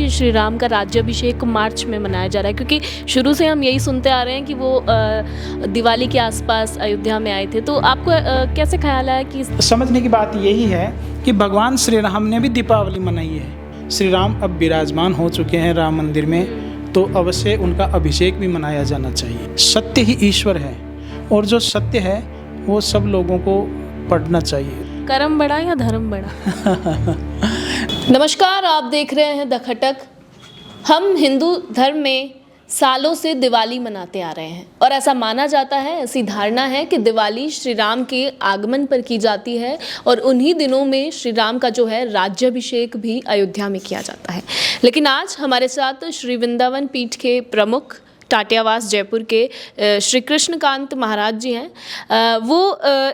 कि श्री राम का राज्याभिषेक मार्च में मनाया जा रहा है, क्योंकि शुरू से हम यही सुनते आ रहे हैं कि वो दिवाली के आसपास अयोध्या में आए थे। तो आपको कैसे ख्याल आया कि समझने की बात यही है कि भगवान श्री राम ने भी दीपावली मनाई है। श्री राम अब विराजमान हो चुके हैं राम मंदिर में, तो अवश्य उनका अभिषेक भी मनाया जाना चाहिए। सत्य ही ईश्वर है और जो सत्य है वो सब लोगों को पढ़ना चाहिए। कर्म बड़ा या धर्म बड़ा? नमस्कार, आप देख रहे हैं द खटक। हम हिंदू धर्म में सालों से दिवाली मनाते आ रहे हैं और ऐसा माना जाता है, ऐसी धारणा है कि दिवाली श्री राम के आगमन पर की जाती है और उन्हीं दिनों में श्री राम का जो है राज्याभिषेक भी अयोध्या में किया जाता है। लेकिन आज हमारे साथ श्री वृंदावन पीठ के प्रमुख टाटियावास जयपुर के श्री कृष्णकांत महाराज जी हैं। वो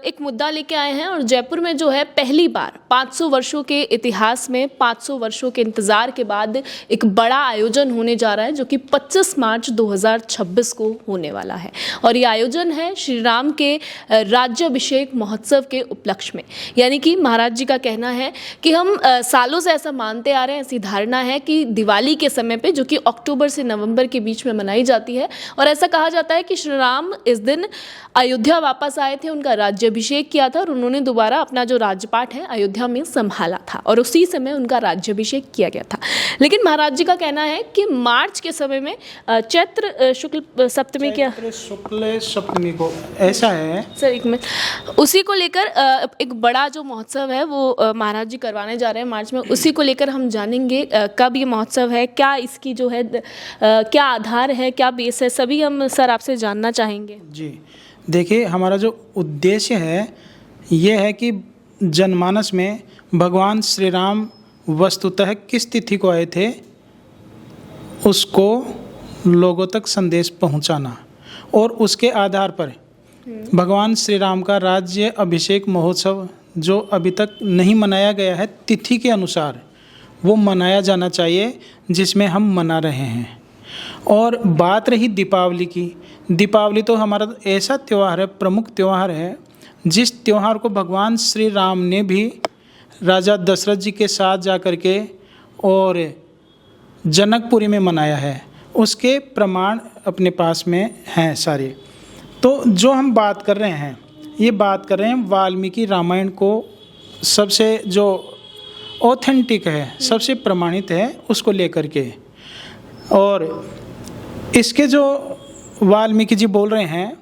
एक मुद्दा लेके आए हैं और जयपुर में जो है पहली बार 500 वर्षों के इतिहास में 500 वर्षों के इंतज़ार के बाद एक बड़ा आयोजन होने जा रहा है, जो कि 25 मार्च 2026 को होने वाला है। और ये आयोजन है श्री राम के राज्याभिषेक महोत्सव के उपलक्ष्य में। यानी कि महाराज जी का कहना है कि हम सालों से ऐसा मानते आ रहे हैं, ऐसी धारणा है कि दिवाली के समय पे, जो कि अक्टूबर से नवंबर के बीच में मनाई जाती है, और ऐसा कहा जाता है कि श्री राम इस दिन अयोध्या वापस आए थे, उनका राज्याभिषेक किया था और उन्होंने दोबारा अपना जो राजपाट है अयोध्या में संभाला था और उसी समय उनका राज्याभिषेक किया गया था। लेकिन महाराज जी का कहना है कि मार्च के समय में चैत्र शुक्ल सप्तमी शुक्ल सप्तमी को ऐसा है सर, एक मिनट, उसी को लेकर एक बड़ा जो महोत्सव है वो महाराज जी करवाने जा रहे हैं मार्च में। उसी को लेकर हम जानेंगे कब ये महोत्सव है, क्या इसकी जो है क्या आधार है, क्या बेस है, सभी हम सर आपसे जानना चाहेंगे। जी देखिए, हमारा जो उद्देश्य है ये है कि जनमानस में भगवान श्री राम वस्तुतः किस तिथि को आए थे उसको लोगों तक संदेश पहुंचाना, और उसके आधार पर भगवान श्री राम का राज्य अभिषेक महोत्सव जो अभी तक नहीं मनाया गया है तिथि के अनुसार, वो मनाया जाना चाहिए, जिसमें हम मना रहे हैं। और बात रही दीपावली की, दीपावली तो हमारा ऐसा त्यौहार है, प्रमुख त्यौहार है, जिस त्यौहार को भगवान श्री राम ने भी राजा दशरथ जी के साथ जा कर के और जनकपुरी में मनाया है। उसके प्रमाण अपने पास में हैं सारे। तो जो हम बात कर रहे हैं, ये बात कर रहे हैं वाल्मीकि रामायण को सबसे जो ऑथेंटिक है, सबसे प्रमाणित है, उसको लेकर के। और इसके जो वाल्मीकि जी बोल रहे हैं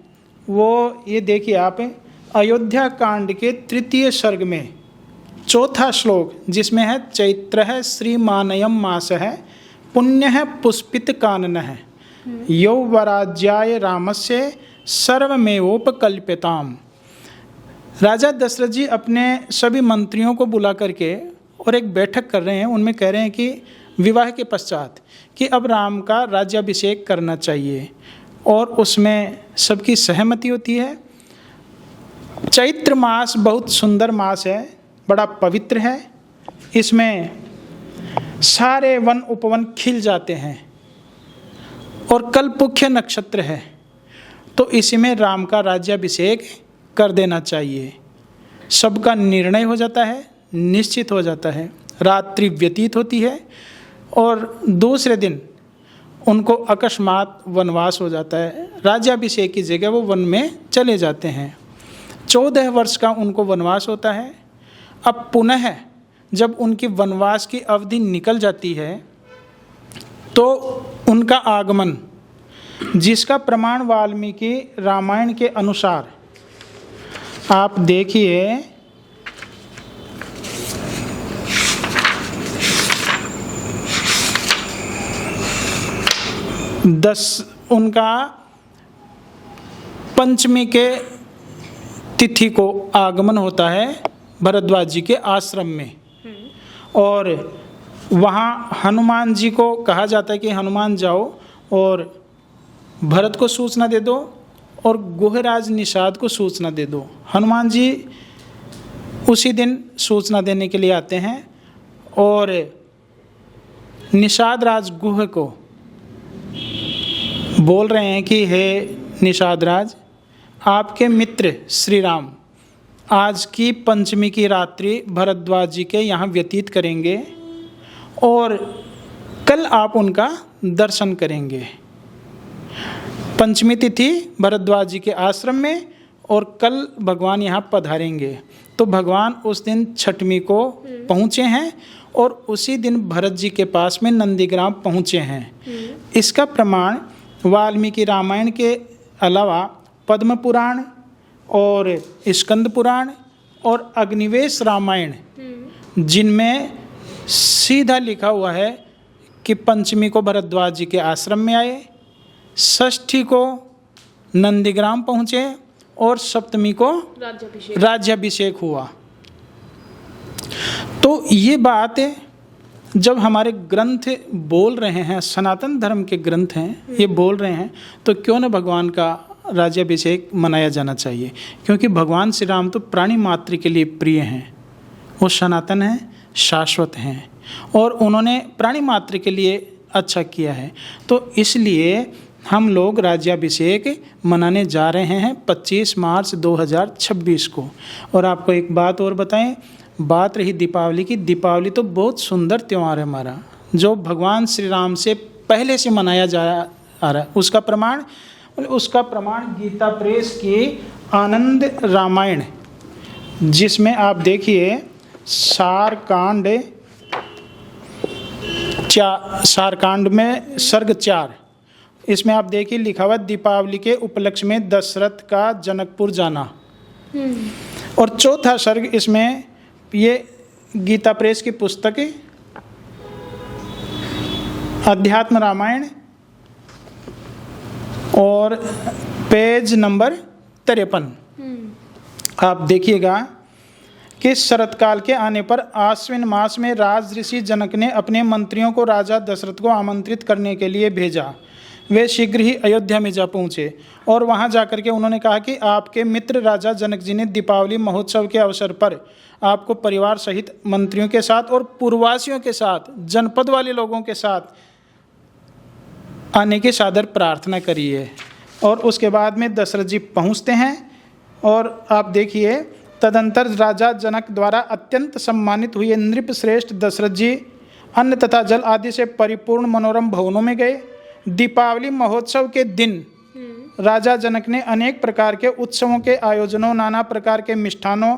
वो ये देखिए आप, अयोध्या कांड के 3 सर्ग में 4था श्लोक, जिसमें है चैत्रः श्रीमानयम मासः पुण्यः पुष्पित काननः यौवराज्याय रामस्य सर्वमेवोपकल्प्यताम्। राजा दशरथ जी अपने सभी मंत्रियों को बुला करके और एक बैठक कर रहे हैं, उनमें कह रहे हैं कि विवाह के पश्चात कि अब राम का राज्याभिषेक करना चाहिए, और उसमें सबकी सहमति होती है। चैत्र मास बहुत सुंदर मास है, बड़ा पवित्र है। इसमें सारे वन उपवन खिल जाते हैं और कल पुख्य नक्षत्र है, तो इसी में राम का राज्याभिषेक कर देना चाहिए। सबका निर्णय हो जाता है, निश्चित हो जाता है, रात्रि व्यतीत होती है और दूसरे दिन उनको अकस्मात वनवास हो जाता है। राज्याभिषेक की जगह वो वन में चले जाते हैं। 14 वर्ष का उनको वनवास होता है। अब पुनः जब उनकी वनवास की अवधि निकल जाती है तो उनका आगमन, जिसका प्रमाण वाल्मीकि रामायण के अनुसार आप देखिए, उनका पंचमी के तिथि को आगमन होता है भरद्वाज जी के आश्रम में, और वहाँ हनुमान जी को कहा जाता है कि हनुमान जाओ और भरत को सूचना दे दो और गुहराज निषाद को सूचना दे दो। हनुमान जी उसी दिन सूचना देने के लिए आते हैं और निषाद राज गुह को बोल रहे हैं कि हे निषाद राज, आपके मित्र श्री राम आज की पंचमी की रात्रि भरद्वाज जी के यहाँ व्यतीत करेंगे और कल आप उनका दर्शन करेंगे। पंचमी तिथि भरद्वाज जी के आश्रम में और कल भगवान यहाँ पधारेंगे। तो भगवान उस दिन छठवीं को पहुँचे हैं और उसी दिन भरत जी के पास में नंदीग्राम पहुँचे हैं। इसका प्रमाण वाल्मीकि रामायण के अलावा पद्म पुराण और स्कंद पुराण और अग्निवेश रामायण, जिनमें सीधा लिखा हुआ है कि पंचमी को भरद्वाज जी के आश्रम में आए, षष्ठी को नंदीग्राम पहुँचे और सप्तमी को राज्याभिषेक हुआ। तो ये बात जब हमारे ग्रंथ बोल रहे हैं, सनातन धर्म के ग्रंथ हैं, ये बोल रहे हैं, तो क्यों न भगवान का राज्याभिषेक मनाया जाना चाहिए। क्योंकि भगवान श्री राम तो प्राणी मात्र के लिए प्रिय हैं, वो सनातन हैं, शाश्वत हैं और उन्होंने प्राणी मात्र के लिए अच्छा किया है। तो इसलिए हम लोग राज्याभिषेक मनाने जा रहे हैं 25 मार्च 2026 को। और आपको एक बात और बताएं, बात रही दीपावली की। दीपावली तो बहुत सुंदर त्यौहार है हमारा, जो भगवान श्री राम से पहले से मनाया जा आ रहा है। उसका प्रमाण गीता प्रेस की आनंद रामायण, जिसमें आप देखिए सारकांड में सर्ग 4, इसमें आप देखिए लिखा हुआ दीपावली के उपलक्ष्य में दशरथ का जनकपुर जाना। और चौथा सर्ग, इसमें ये गीता प्रेस की पुस्तक अध्यात्म रामायण और पेज नंबर 53, आप देखिएगा कि शरतकाल के आने पर आश्विन मास में राज ऋषि जनक ने अपने मंत्रियों को राजा दशरथ को आमंत्रित करने के लिए भेजा। वे शीघ्र ही अयोध्या में जा पहुँचे और वहाँ जाकर के उन्होंने कहा कि आपके मित्र राजा जनक जी ने दीपावली महोत्सव के अवसर पर आपको परिवार सहित मंत्रियों के साथ और पूर्ववासियों के साथ, जनपद वाले लोगों के साथ आने की सादर प्रार्थना करी है। और उसके बाद में दशरथ जी पहुँचते हैं और आप देखिए तदंतर राजा जनक द्वारा अत्यंत सम्मानित हुए नृप श्रेष्ठ दशरथ जी अन्न तथा जल आदि से परिपूर्ण मनोरम भवनों में गए। दीपावली महोत्सव के दिन राजा जनक ने अनेक प्रकार के उत्सवों के आयोजनों, नाना प्रकार के मिष्ठानों,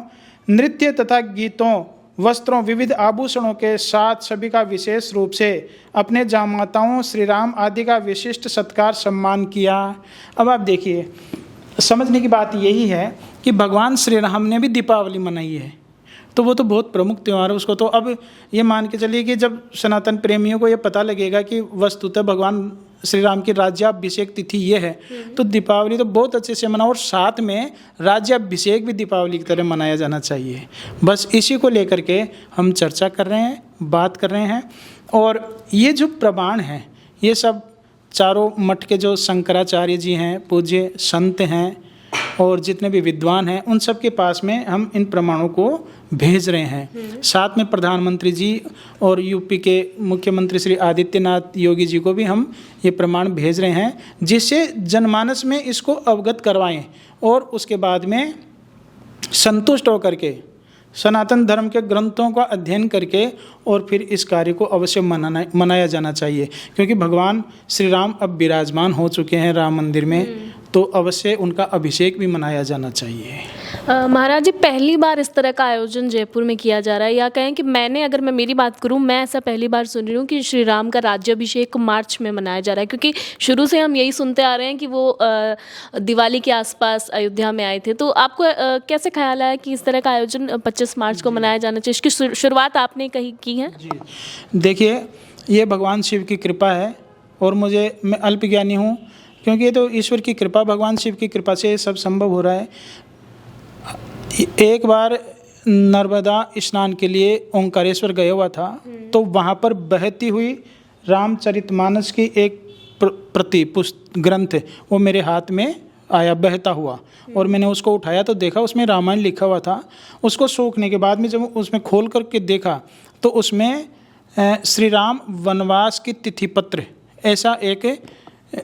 नृत्य तथा गीतों, वस्त्रों, विविध आभूषणों के साथ सभी का विशेष रूप से अपने जामाताओं श्री राम आदि का विशिष्ट सत्कार सम्मान किया। अब आप देखिए, समझने की बात यही है कि भगवान श्री राम ने भी दीपावली मनाई है, तो वो तो बहुत प्रमुख त्यौहार है। उसको तो अब ये मान के चलिए कि जब सनातन प्रेमियों को ये पता लगेगा कि वस्तुतः भगवान श्री राम की राज्याभिषेक तिथि ये है, तो दीपावली तो बहुत अच्छे से मनाओ और साथ में राज्याभिषेक भी दीपावली की तरह मनाया जाना चाहिए। बस इसी को लेकर के हम चर्चा कर रहे हैं, बात कर रहे हैं। और ये जो प्रमाण हैं, ये सब चारों मठ के जो शंकराचार्य जी हैं, पूज्य संत हैं और जितने भी विद्वान हैं, उन सब के पास में हम इन प्रमाणों को भेज रहे हैं। साथ में प्रधानमंत्री जी और यूपी के मुख्यमंत्री श्री आदित्यनाथ योगी जी को भी हम ये प्रमाण भेज रहे हैं, जिससे जनमानस में इसको अवगत करवाएं और उसके बाद में संतुष्ट होकर के सनातन धर्म के ग्रंथों का अध्ययन करके और फिर इस कार्य को अवश्य मनाया जाना चाहिए। क्योंकि भगवान श्री राम अब विराजमान हो चुके हैं राम मंदिर में, तो अवश्य उनका अभिषेक भी मनाया जाना चाहिए। महाराज जी, पहली बार इस तरह का आयोजन जयपुर में किया जा रहा है, या कहें कि अगर मैं मेरी बात करूं, मैं ऐसा पहली बार सुन रही हूं कि श्री राम का राज्याभिषेक मार्च में मनाया जा रहा है। क्योंकि शुरू से हम यही सुनते आ रहे हैं कि वो दिवाली के आसपास अयोध्या में आए थे। तो आपको कैसे ख्याल आया कि इस तरह का आयोजन 25 मार्च को मनाया जाना चाहिए? इसकी शुरुआत आपने की है? जी, देखिए, ये भगवान शिव की कृपा है और मैं अल्पज्ञानी हूँ, क्योंकि ये तो ईश्वर की कृपा, भगवान शिव की कृपा से ये सब संभव हो रहा है। एक बार नर्मदा स्नान के लिए ओंकारेश्वर गया हुआ था, तो वहाँ पर बहती हुई रामचरितमानस की एक प्रति ग्रंथ वो मेरे हाथ में आया बहता हुआ, और मैंने उसको उठाया तो देखा उसमें रामायण लिखा हुआ था। उसको सोखने के बाद में जब उसमें खोल करके देखा तो उसमें श्री राम वनवास की तिथि पत्र ऐसा एक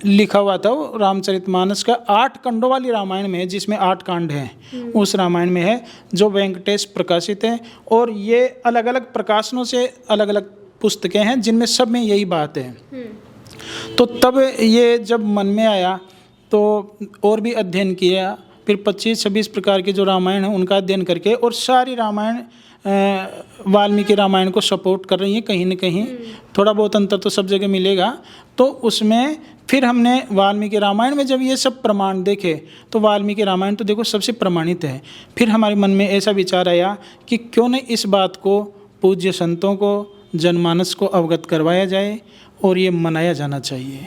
लिखा हुआ था। वो रामचरितमानस का 8 खंडों वाली रामायण में है, जिसमें 8 कांड हैं, उस रामायण में है, जो वेंकटेश प्रकाशित है। और ये अलग अलग प्रकाशनों से अलग अलग पुस्तकें हैं जिनमें सब में यही बात है। तो तब ये जब मन में आया तो और भी अध्ययन किया, फिर 25-26 प्रकार के जो रामायण हैं उनका अध्ययन करके, और सारी रामायण वाल्मीकि रामायण को सपोर्ट कर रही है कहीं न कहीं, थोड़ा बहुत अंतर तो सब जगह मिलेगा। तो उसमें फिर हमने वाल्मीकि रामायण में जब ये सब प्रमाण देखे तो वाल्मीकि रामायण तो देखो सबसे प्रमाणित है। फिर हमारे मन में ऐसा विचार आया कि क्यों न इस बात को पूज्य संतों को, जनमानस को अवगत करवाया जाए और ये मनाया जाना चाहिए।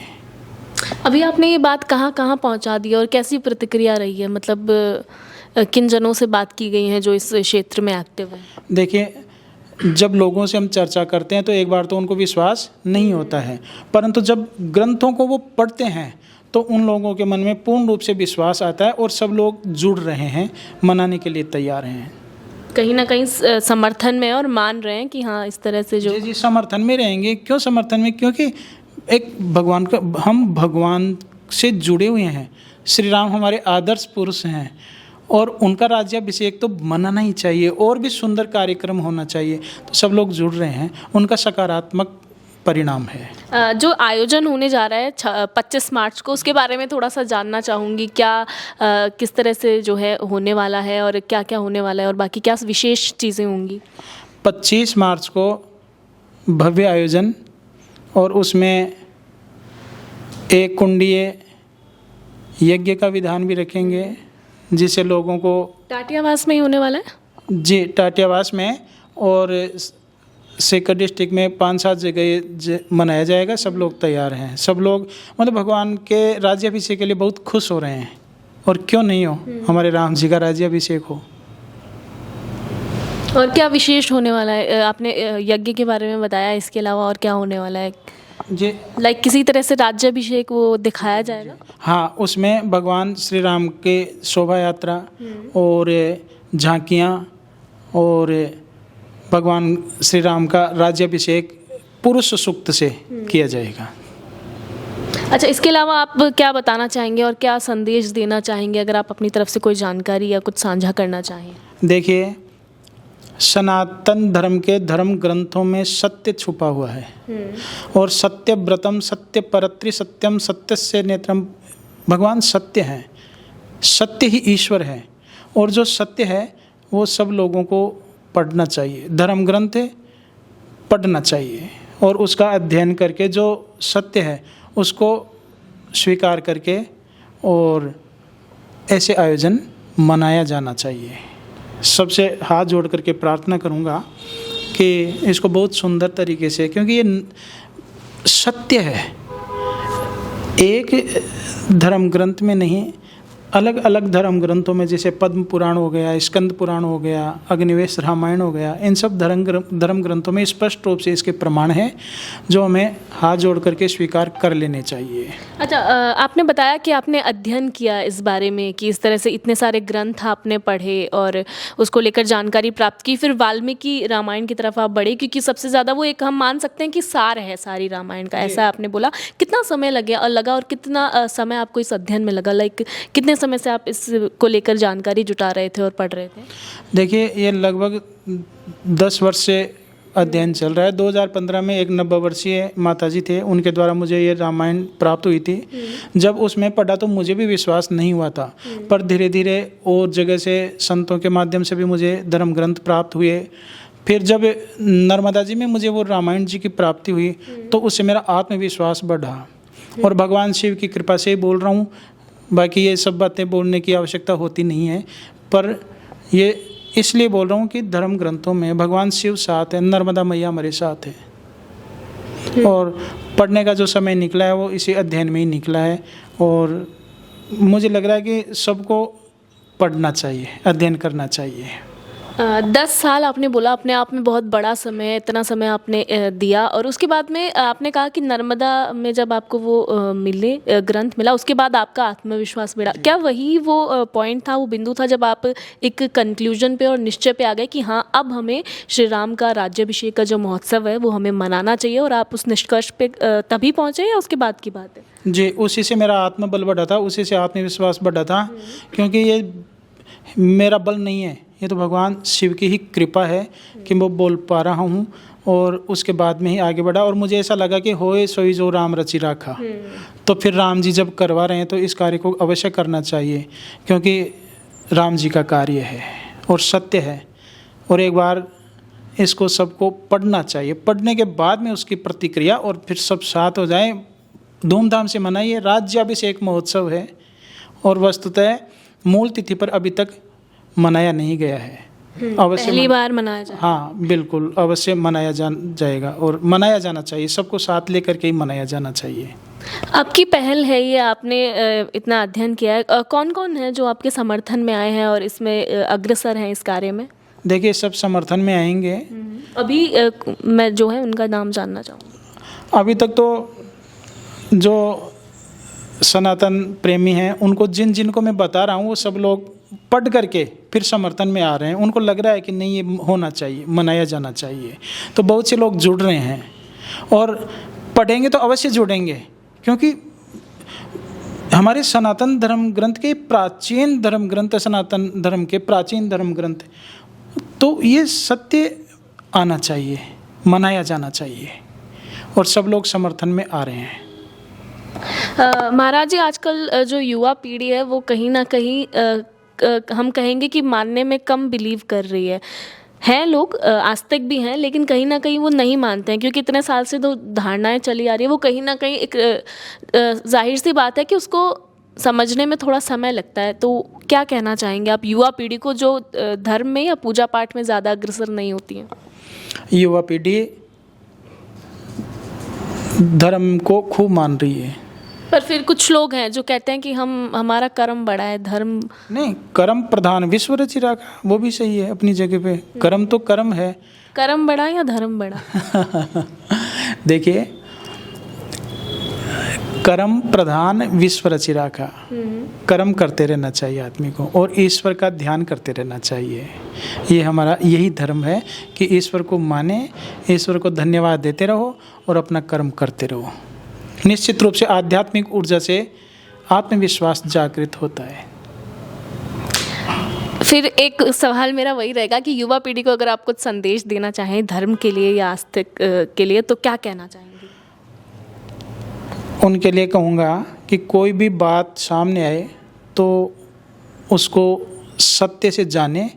अभी आपने ये बात कहाँ कहाँ पहुँचा दी और कैसी प्रतिक्रिया रही है, मतलब किन जनों से बात की गई है जो इस क्षेत्र में एक्टिव है? देखिए, जब लोगों से हम चर्चा करते हैं तो एक बार तो उनको विश्वास नहीं होता है, परंतु जब ग्रंथों को वो पढ़ते हैं तो उन लोगों के मन में पूर्ण रूप से विश्वास आता है और सब लोग जुड़ रहे हैं, मनाने के लिए तैयार हैं। कहीं ना कहीं समर्थन में और मान रहे हैं कि हाँ इस तरह से जो जी समर्थन में रहेंगे। क्यों समर्थन में? क्योंकि एक भगवान का, हम भगवान से जुड़े हुए हैं। श्री राम हमारे आदर्श पुरुष हैं और उनका राज्याभिषेक तो मनाना ही चाहिए और भी सुंदर कार्यक्रम होना चाहिए। तो सब लोग जुड़ रहे हैं, उनका सकारात्मक परिणाम है। जो आयोजन होने जा रहा है 25 मार्च को, उसके बारे में थोड़ा सा जानना चाहूँगी। क्या किस तरह से जो है होने वाला है और क्या क्या होने वाला है और बाकी क्या विशेष चीज़ें होंगी? 25 मार्च को भव्य आयोजन, और उसमें एक कुंडीय यज्ञ का विधान भी रखेंगे जिससे लोगों को टाटियावास में ही होने वाला है। जी, टाटियावास में, और सीकर डिस्ट्रिक्ट में 5-7 जगह मनाया जाएगा। सब लोग तैयार हैं, सब लोग मतलब भगवान के राज्याभिषेक के लिए बहुत खुश हो रहे हैं। और क्यों नहीं हो, हमारे राम जी का राज्याभिषेक हो। और क्या विशेष होने वाला है? आपने यज्ञ के बारे में बताया, इसके अलावा और क्या होने वाला है? जी, किसी तरह से राज्याभिषेक वो दिखाया जाएगा? हाँ, उसमें भगवान श्री राम के शोभा यात्रा और झांकियाँ और भगवान श्री राम का राज्याभिषेक पुरुष सूक्त से किया जाएगा। अच्छा, इसके अलावा आप क्या बताना चाहेंगे और क्या संदेश देना चाहेंगे, अगर आप अपनी तरफ से कोई जानकारी या कुछ साझा करना चाहें? देखिए, सनातन धर्म के धर्म ग्रंथों में सत्य छुपा हुआ है और सत्य व्रतम सत्य परत्रि सत्यम सत्य से नेत्रम। भगवान सत्य हैं, सत्य ही ईश्वर है, और जो सत्य है वो सब लोगों को पढ़ना चाहिए। धर्म ग्रंथ है, पढ़ना चाहिए और उसका अध्ययन करके जो सत्य है उसको स्वीकार करके और ऐसे आयोजन मनाया जाना चाहिए। सबसे हाथ जोड़ करके प्रार्थना करूँगा कि इसको बहुत सुंदर तरीके से, क्योंकि ये सत्य है, एक धर्म ग्रंथ में नहीं, अलग अलग धर्म ग्रंथों में, जैसे पद्म पुराण हो गया, स्कंद पुराण हो गया, अग्निवेश रामायण हो गया, इन सब धर्म ग्रंथों में स्पष्ट रूप से इसके प्रमाण हैं जो हमें हाथ जोड़ करके स्वीकार कर लेने चाहिए। अच्छा, आपने बताया कि आपने अध्ययन किया इस बारे में कि इस तरह से इतने सारे ग्रंथ आपने पढ़े और उसको लेकर जानकारी प्राप्त की, फिर वाल्मीकि रामायण की तरफ आप बढ़े, क्योंकि सबसे ज़्यादा वो एक हम मान सकते हैं कि सार है सारी रामायण का, ऐसा आपने बोला। कितना समय लगा और कितना समय आपको इस अध्ययन में लगा? कितने समय से आप इसको लेकर जानकारी जुटा रहे थे और पढ़ रहे थे? देखिए, ये लगभग 10 वर्ष से अध्ययन चल रहा है। 2015 में एक 90 वर्षीय माताजी थे, उनके द्वारा मुझे ये रामायण प्राप्त हुई थी। जब उसमें पढ़ा तो मुझे भी विश्वास नहीं हुआ था, पर धीरे धीरे और जगह से संतों के माध्यम से भी मुझे धर्म ग्रंथ प्राप्त हुए। फिर जब नर्मदा जी में मुझे वो रामायण जी की प्राप्ति हुई तो उससे मेरा आत्मविश्वास बढ़ा, और भगवान शिव की कृपा से ही बोल रहा हूँ। बाकी ये सब बातें बोलने की आवश्यकता होती नहीं है, पर ये इसलिए बोल रहा हूँ कि धर्म ग्रंथों में भगवान शिव साथ है, नर्मदा मैया हमारे साथ है, और पढ़ने का जो समय निकला है वो इसी अध्ययन में ही निकला है। और मुझे लग रहा है कि सबको पढ़ना चाहिए, अध्ययन करना चाहिए। 10 साल आपने बोला, अपने आप में बहुत बड़ा समय है, इतना समय आपने दिया, और उसके बाद में आपने कहा कि नर्मदा में जब आपको वो मिले ग्रंथ मिला, उसके बाद आपका आत्मविश्वास बढ़ा। क्या वही वो पॉइंट था, वो बिंदु था जब आप एक कंक्लूजन पे और निश्चय पे आ गए कि हाँ अब हमें श्री राम का राज्याभिषेक का जो महोत्सव है वो हमें मनाना चाहिए, और आप उस निष्कर्ष पे तभी पहुँचे या उसके बाद की बात है? जी, उसी से मेरा आत्मबल बढ़ा था, उसी से आत्मविश्वास बढ़ा था, क्योंकि ये मेरा बल नहीं है, ये तो भगवान शिव की ही कृपा है कि मैं बोल पा रहा हूँ और उसके बाद में ही आगे बढ़ा। और मुझे ऐसा लगा कि होए सोई जो राम रचि राखा, तो फिर राम जी जब करवा रहे हैं तो इस कार्य को अवश्य करना चाहिए, क्योंकि राम जी का कार्य है और सत्य है। और एक बार इसको सबको पढ़ना चाहिए, पढ़ने के बाद में उसकी प्रतिक्रिया, और फिर सब साथ हो जाएं, धूमधाम से मनाइए। राज्याभिषेक महोत्सव है और वस्तुतः मूल तिथि पर अभी तक मनाया नहीं गया है। अवश्य पहली बार मनाया जाए। हाँ बिल्कुल, अवश्य मनाया जाएगा और मनाया जाना चाहिए, सबको साथ लेकर के ही मनाया जाना चाहिए। आपकी पहल है ये, आपने इतना अध्ययन किया है, कौन कौन है जो आपके समर्थन में आए हैं और इसमें अग्रसर हैं इस कार्य में? देखिए, सब समर्थन में आएंगे। अभी मैं जो है उनका नाम जानना चाहूँगा। अभी तक तो जो सनातन प्रेमी हैं, उनको जिन को मैं बता रहा हूँ, वो सब लोग पढ़ करके फिर समर्थन में आ रहे हैं। उनको लग रहा है कि नहीं, ये होना चाहिए, मनाया जाना चाहिए। तो बहुत से लोग जुड़ रहे हैं और पढ़ेंगे तो अवश्य जुड़ेंगे, क्योंकि हमारे सनातन धर्म ग्रंथ के प्राचीन धर्म ग्रंथ, सनातन धर्म के प्राचीन धर्म ग्रंथ, तो ये सत्य आना चाहिए, मनाया जाना चाहिए, और सब लोग समर्थन में आ रहे हैं। महाराज जी, आजकल जो युवा पीढ़ी है वो कहीं ना कहीं हम कहेंगे कि मानने में कम बिलीव कर रही है लोग आस्तिक भी हैं, लेकिन कहीं ना कहीं वो नहीं मानते हैं, क्योंकि इतने साल से जो धारणाएं चली आ रही है वो कहीं ना कहीं एक जाहिर सी बात है कि उसको समझने में थोड़ा समय लगता है। तो क्या कहना चाहेंगे आप युवा पीढ़ी को जो धर्म में या पूजा पाठ में ज़्यादा अग्रसर नहीं होती है? युवा पीढ़ी धर्म को खूब मान रही है, पर फिर कुछ लोग हैं जो कहते हैं कि हमारा कर्म बड़ा है, धर्म नहीं। कर्म प्रधान विश्व रचि राखा, वो भी सही है अपनी जगह पे। कर्म तो कर्म है। कर्म बड़ा या धर्म बड़ा? देखिए, कर्म प्रधान विश्व रचि राखा, कर्म करते रहना चाहिए आदमी को और ईश्वर का ध्यान करते रहना चाहिए। ये हमारा यही धर्म है कि ईश्वर को माने, ईश्वर को धन्यवाद देते रहो और अपना कर्म करते रहो। निश्चित रूप से आध्यात्मिक ऊर्जा से आत्मविश्वास जागृत होता है। फिर एक सवाल मेरा वही रहेगा कि युवा पीढ़ी को अगर आप कुछ संदेश देना चाहें धर्म के लिए या आस्तिक के लिए, तो क्या कहना चाहेंगे? उनके लिए कहूँगा कि कोई भी बात सामने आए तो उसको सत्य से जाने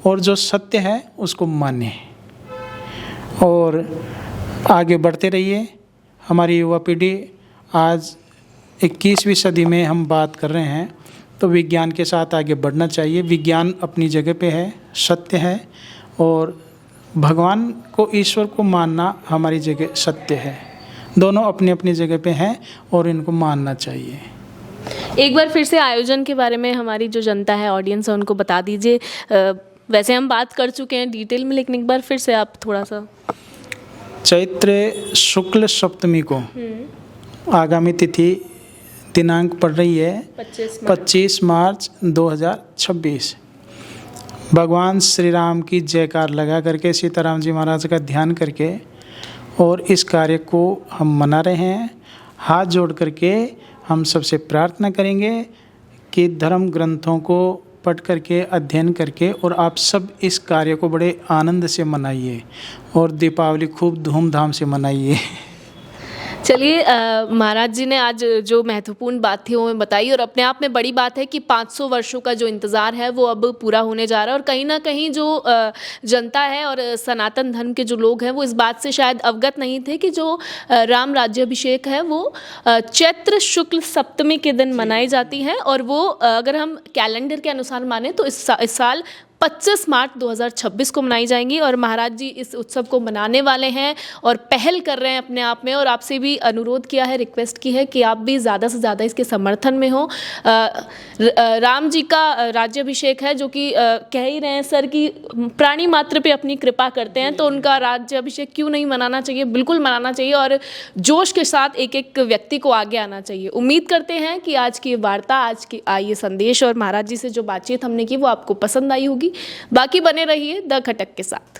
और जो सत्य है उसको माने और आगे बढ़ते रहिए। हमारी युवा पीढ़ी आज 21वीं सदी में हम बात कर रहे हैं, तो विज्ञान के साथ आगे बढ़ना चाहिए। विज्ञान अपनी जगह पे है, सत्य है, और भगवान को, ईश्वर को मानना हमारी जगह सत्य है। दोनों अपनी अपनी जगह पे हैं और इनको मानना चाहिए। एक बार फिर से आयोजन के बारे में हमारी जो जनता है, ऑडियंस है, उनको बता दीजिए। वैसे हम बात कर चुके हैं डिटेल में, लेकिन एक बार फिर से आप थोड़ा सा। चैत्र शुक्ल सप्तमी को आगामी तिथि दिनांक पड़ रही है 25 मार्च 2026। भगवान श्री राम की जयकार लगा करके, सीताराम जी महाराज का ध्यान करके और इस कार्य को हम मना रहे हैं। हाथ जोड़ करके हम सबसे प्रार्थना करेंगे कि धर्म ग्रंथों को पढ़ करके, अध्ययन करके, और आप सब इस कार्य को बड़े आनंद से मनाइए और दीपावली खूब धूमधाम से मनाइए। चलिए, महाराज जी ने आज जो महत्वपूर्ण बात थी वो हमें बताई, और अपने आप में बड़ी बात है कि 500 वर्षों का जो इंतज़ार है वो अब पूरा होने जा रहा है। और कहीं ना कहीं जो जनता है और सनातन धर्म के जो लोग हैं वो इस बात से शायद अवगत नहीं थे कि जो राम राज्याभिषेक है वो चैत्र शुक्ल सप्तमी के दिन मनाई जाती है, और वो अगर हम कैलेंडर के अनुसार माने तो इस साल 25 मार्च 2026 को मनाई जाएंगी। और महाराज जी इस उत्सव को मनाने वाले हैं और पहल कर रहे हैं अपने आप में, और आपसे भी अनुरोध किया है, रिक्वेस्ट की है कि आप भी ज़्यादा से ज़्यादा इसके समर्थन में हो। राम जी का राज्याभिषेक है, जो कि कह ही रहे हैं सर कि प्राणी मात्र पे अपनी कृपा करते हैं, तो उनका राज्याभिषेक क्यों नहीं मनाना चाहिए? बिल्कुल मनाना चाहिए और जोश के साथ एक एक व्यक्ति को आगे आना चाहिए। उम्मीद करते हैं कि आज की वार्ता, आज की ये संदेश और महाराज जी से जो बातचीत हमने की वो आपको पसंद आई होगी। बाकी बने रहिए द खटक के साथ।